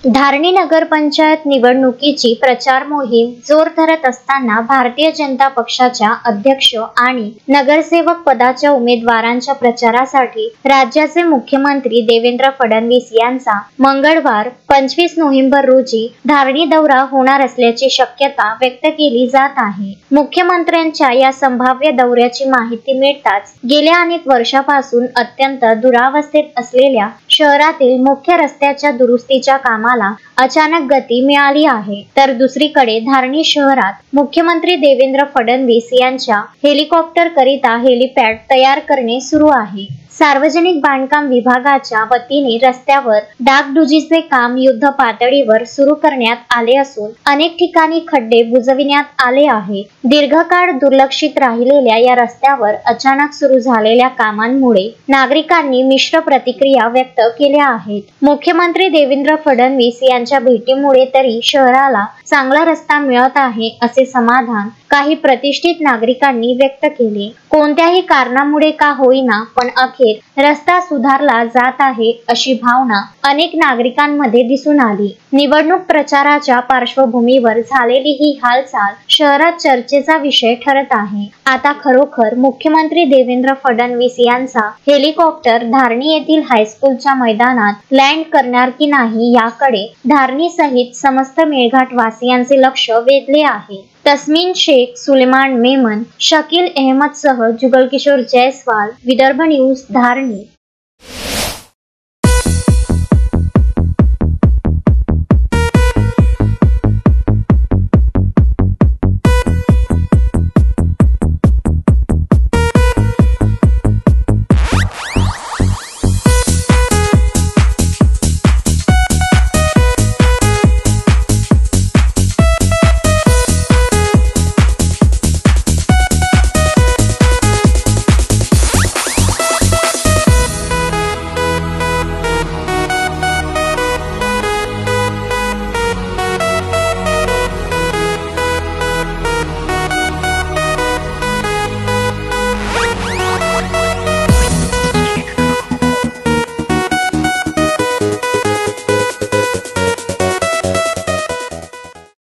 धारणी नगरपंचायत निवडणुकीची प्रचार मोहीम जोर धरत असताना भारतीय जनता पक्षाच्या अध्यक्ष आणि नगरसेवक पदाच्या उमेदवारांच्या प्रचारासाठी राज्याचे मुख्यमंत्री देवेंद्र फडणवीस यांचा मंगळवार 25 नोव्हेंबर रोजी धारणी दौरा होणार असल्याची शक्यता व्यक्त केली जात आहे। मुख्यमंत्र्यांच्या या संभाव्य दौऱ्याची माहिती मिळताच गेल्या अनेक वर्षापासून अत्यंत दुरावस्थेत असलेल्या शहरातील मुख्य रस्त्याच्या दुरुस्तीच्या कामाला अचानक गती मिळाली आहे। तर दुसरीकडे धारणी शहरात मुख्यमंत्री देवेंद्र फडणवीस यांच्या हेलिकॉप्टर करिता हेलिपॅड तयार करणे सुरू आहे। सार्वजनिक बांधकाम विभागाच्या वतीने रस्त्यावर डागडुजीचे काम युद्ध पातळीवर सुरू करण्यात आले असून अनेक ठिकाणी खड्डे बुजविण्यात आले आहे। दीर्घकाळ दुर्लक्षित राहिलेल्या या रस्त्यावर अचानक सुरू झालेल्या कामांमुळे नागरिकांनी मिश्र प्रतिक्रिया व्यक्त केल्या आहेत। मुख्यमंत्री देवेंद्र फडणवीस यांच्या भेटीमुळे तरी शहराला चांगला रस्ता मिळत आहे असे समाधान काही प्रतिष्ठित नागरिकांनी व्यक्त केले। कोणत्याही कारणामुळे का होईना पण अखेर रस्ता सुधारला जात आहे अशी भावना अनेक नागरिकांमध्ये दिसून आली। निवडणूक प्रचाराच्या पार्श्वभूमीवर झालेली ही हालचाल शहरात चर्चेचा विषय ठरत आहे। आता खरोखर मुख्यमंत्री देवेंद्र फडणवीस यांचा हेलिकॉप्टर धारणी येथील हायस्कूलच्या मैदानात लँड करणार की नाही याकडे धारणी सहित समस्त मेळघाट वासियांचे लक्ष वेधले आहे। तस्मीन शेख, सुलेमान मेमन, शकील अहमद सह जुगल किशोर जयस्वाल, विदर्भ न्यूज, धारणी।